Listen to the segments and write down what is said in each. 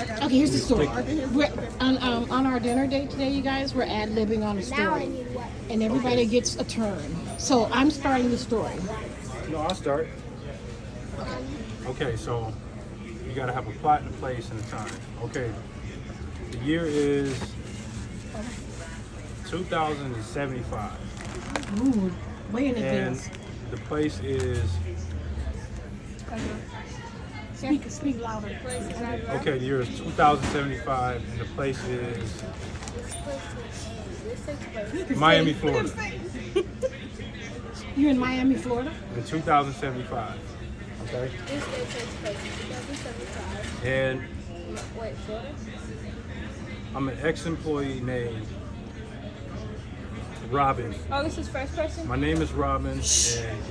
Okay, here's the story. We're on our dinner date today, you guys. We're ad-libbing on a story, and everybody gets a turn. So I'm starting the story. No, I'll start. Okay, so you gotta have a plot and a place and a time. Okay, the year is 2075. Ooh, way in And advance. the place is, Speak louder. okay, the year is 2075 and the place is Miami, Florida You're in Miami, Florida? in 2075. Okay? And Wait, Florida? I'm an ex-employee named Robin. Oh, this is first person? My name is Robin, and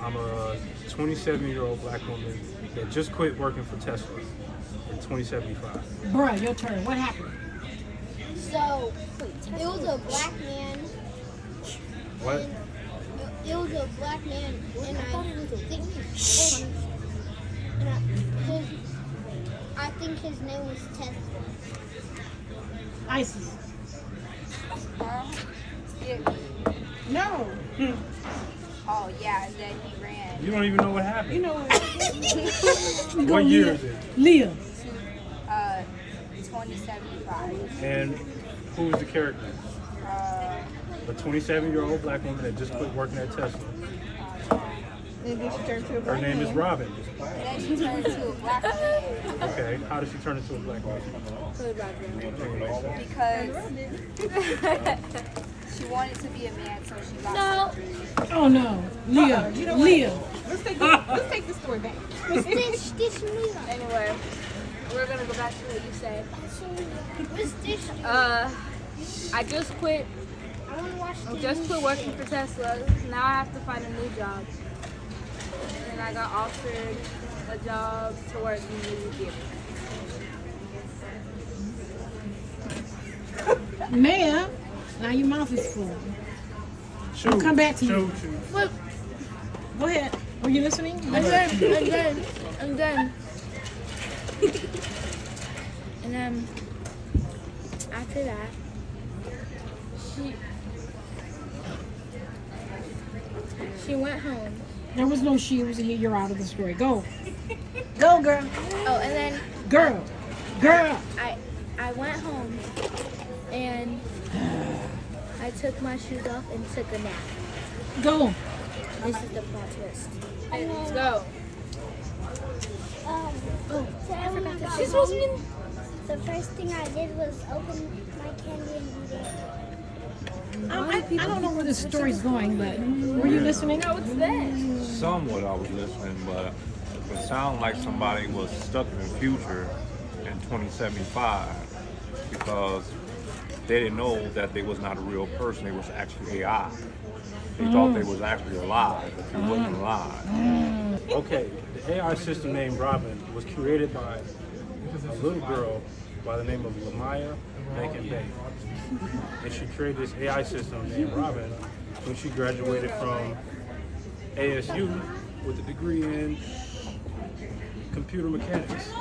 I'm a 27-year-old black woman that just quit working for Tesla in 2075. Bruh, your turn. What happened? So, it was a black man. What? It was a black man, and I think his name was Tesla. ISIS. Yeah. No. Oh, yeah, and then he ran. You don't even know what happened. You know what? What year is it? Leah. 2075. And who is the character? A 27-year-old black woman that just quit working at Tesla. And then she turned to a Her name is Robin. Then she turned into a black man. Okay, how did she turn into a black woman? Because she wanted to be a man, so she got surgery. Oh no. Leah. Leah. Let's take the story back. This me. Anyway, we're gonna go back to what you said. What's this? I just quit. I want to watch I this. just quit working for Tesla. Now I have to find a new job. And I got offered a job to work in the movie theater. Ma'am, now your mouth is full. Shoot. I'll come back to you. Shoot. What? Go ahead. Were you listening? And then, after that, she went home. There was no she. It was a he. You're out of the story. Go. Go, girl. Oh, and then Girl. Girl. I went home and I took my shoes off and took a nap. Go. This is the plot twist. Let's go. She's supposed to be. The first thing I did was open my candy and eat it. I don't know where this story's going, but were you listening? No, what's that? Somewhat I was listening, but it sounded like somebody was stuck in the future in 2075 because they didn't know that they was not a real person. They was actually AI. They thought they was actually alive, but they wasn't alive. Okay, the AI system named Robin was created by a little girl by the name of Lamaya Bacon Bay. And she created this AI system named Robin when she graduated from ASU with a degree in computer mechanics.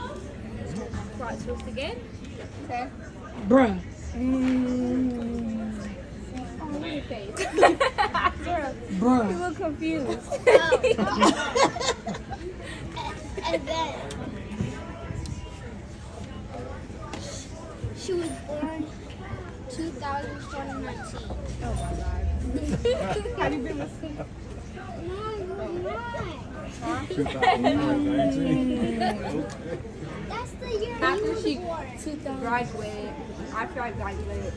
Plot twist again? Okay. Bruh. Oh, look at your face. You Bruh. look confused. And then she was born 2019. Oh my god. Have you been listening? No, you're not. 2019. That's the year you After was she born. graduated, after I graduated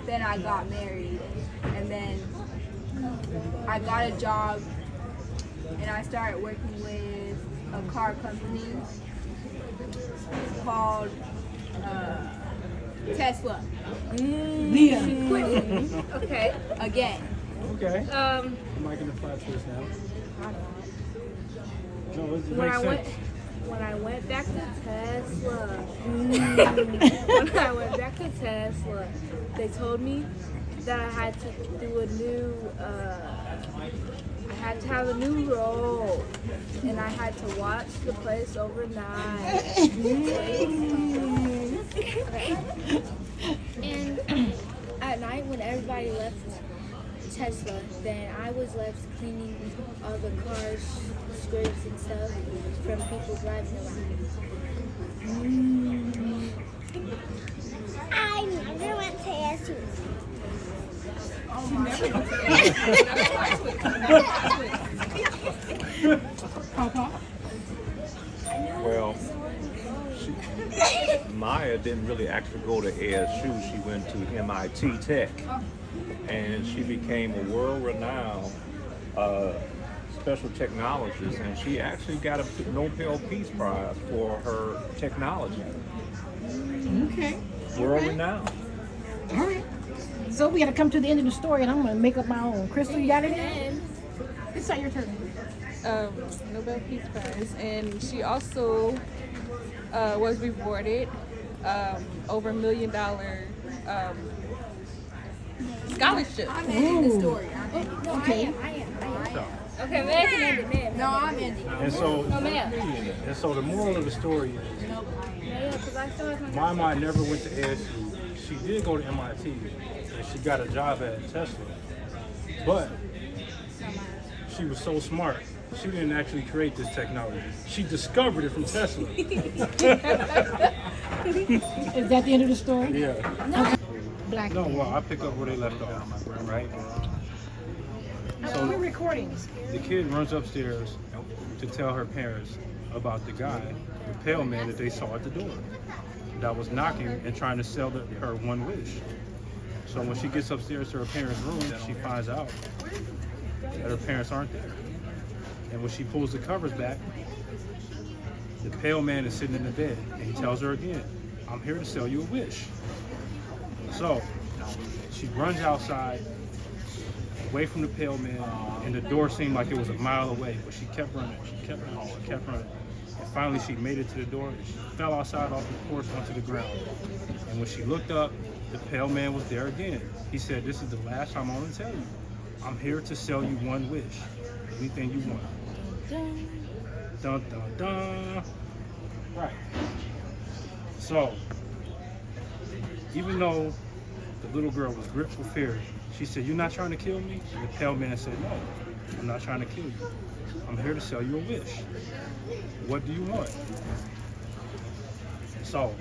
then I got married, and then I got a job, and I started working with a car company called Tesla. Leah. Okay, again. Okay. I'm liking the plot twist now. No, it When makes I went sense. when I went back to Tesla, they told me that I had to do a new I had to have a new role, and I had to watch the place overnight. And at night when everybody left Tesla, then I was left cleaning all the cars, scrapes and stuff from people driving around. I never went to ASU. Well, Maya didn't really actually go to ASU. She went to MIT Tech, and she became a world-renowned special technologist, and she actually got a Nobel Peace Prize for her technology. Okay. World-renowned. All right. So we got to come to the end of the story, and I'm going to make up my own. Crystal, you got it in? It's not your turn. Nobel Peace Prize, and she also was rewarded over $1 million scholarship. I'm ending the story. Okay. Okay, man can end it, man. No, I'm ending. And so, No, ma'am. and so the moral of the story is, Yeah, because I still have my mom never went to ASU. She did go to MIT, and she got a job at Tesla. But she was so smart, she didn't actually create this technology. She discovered it from Tesla. Is that the end of the story? Yeah. Black. No, well, I pick up where they left off, right? So we're recording. The kid runs upstairs to tell her parents about the guy, the pale man that they saw at the door, that was knocking and trying to sell her one wish. So when she gets upstairs to her parents' room, she finds out that her parents aren't there. And when she pulls the covers back, the pale man is sitting in the bed, and he tells her again, "I'm here to sell you a wish." So she runs outside, away from the pale man, and the door seemed like it was a mile away, but she kept running, she kept running, she kept running. And finally she made it to the door, and she fell outside off the porch onto the ground. And when she looked up, the pale man was there again. He said, "This is the last time I'm gonna tell you. I'm here to sell you one wish. Anything you want." Dun dun dun. Right. So, even though the little girl was gripped with fear, she said, "You're not trying to kill me?" And the pale man said, "No, I'm not trying to kill you. I'm here to sell you a wish. What do you want?" So,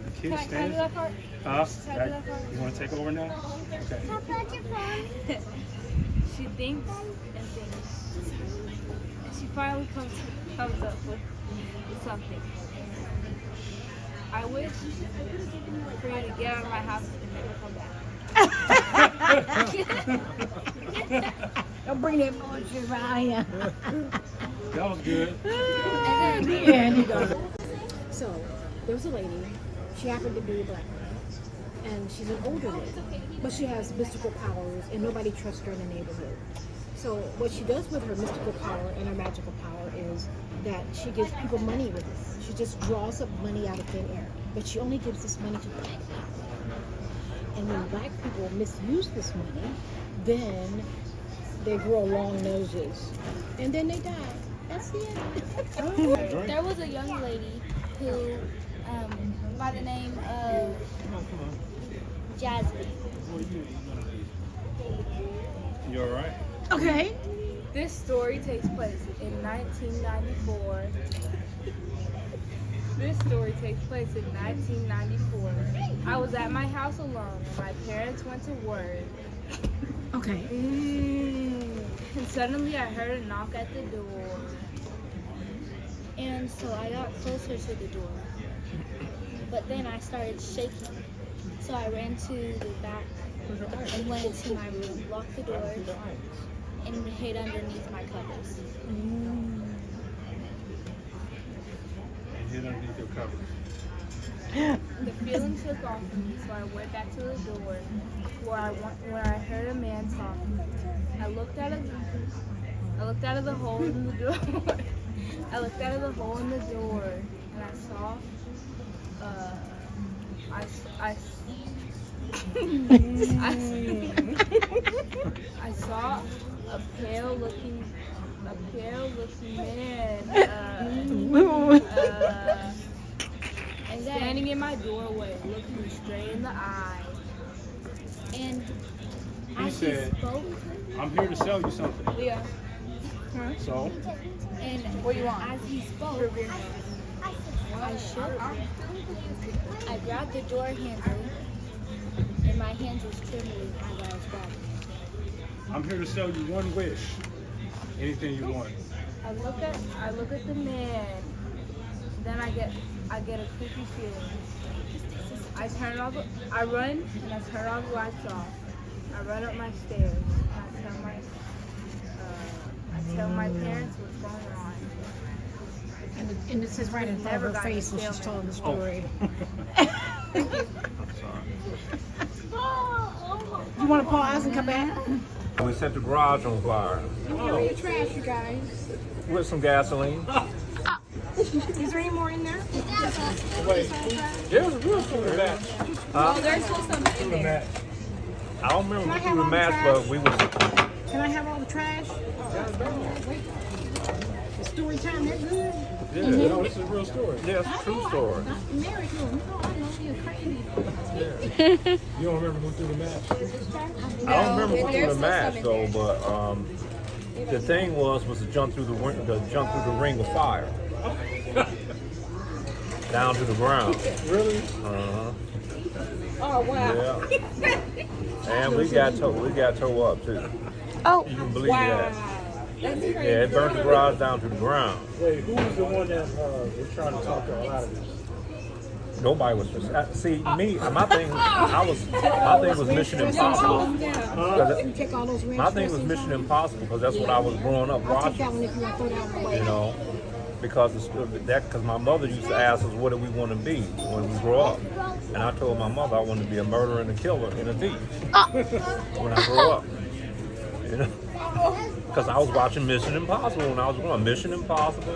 the kid stands. Can I do that part? You want to take over now? Okay. She thinks and thinks. And she finally comes up with something. I wish for you to get out of my house and never come back. Don't bring that bullshit right here. That was good. Yeah, you go. So, there was a lady. She happened to be a black woman. And she's an older lady. But she has mystical powers, and nobody trusts her in the neighborhood. So, what she does with her mystical power and her magical power is that she gives people money with it. She just draws up money out of thin air. But she only gives this money to black people. And when black people misuse this money, then they grow long noses. And then they die. That's it. There was a young lady who, by the name of Jasmine. You all right? Okay. This story takes place in 1994. This story takes place in 1994. I was at my house alone, and my parents went to work. Okay. And suddenly I heard a knock at the door. And so I got closer to the door. But then I started shaking. So I ran to the back and went into my room, locked the door, and hid underneath my covers. And hid underneath your covers. The feeling took off of me, so I went back to the door where I heard a man talking. I looked out of the hole in the door. I looked out of the hole in the door, and I saw I saw a a pale looking man And standing in my doorway, looking me straight in the eye. And He as said, he spoke, I'm here to sell you something. Yeah. So, and What do you want? as he spoke, I shook. I grabbed the door handle, and my hands was trembling as I was grabbing it. I'm here to sell you one wish. Anything you want. I look at the man, then I get a creepy feeling. I run and I turn all the lights off. I run up my stairs and I tell my parents what's going on. And it says right in front of her face when she's telling the story. I'm sorry. You want to pause and come back? We set the garage on fire Carry your trash, you guys. with some gasoline. Is there any more in there? Wait, there's a real story match. Oh, there's still some in there. Match. I don't remember Can I who have the all the match, trash? but we was. Can I have all the trash? Wait. Story time, that good? Yeah, no, this is a real story. Yeah, it's a true story. Not married to him. No, I know you're crazy. You don't remember who threw the match? I don't remember who threw there's the still match some in though, there. but the thing was to jump through the ring of fire down to the ground. Really? Uh-huh. Oh wow. Yeah. And we got towed up too. Oh. You can believe Wow. that. That's crazy. Yeah, it burnt the garage down to the ground. Wait, who was the one that was trying to talk her out of this? Nobody was. See me. My thing was Mission Impossible. You take all those My thing was Mission Impossible because that's what I was growing up I'll take that watching. one if you want to throw that one away. You know, because my mother used to ask us what do we want to be when we grow up, and I told my mother I wanted to be a murderer and a killer and a thief when I grow up. You know, because I was watching Mission Impossible when I was growing up. Mission Impossible,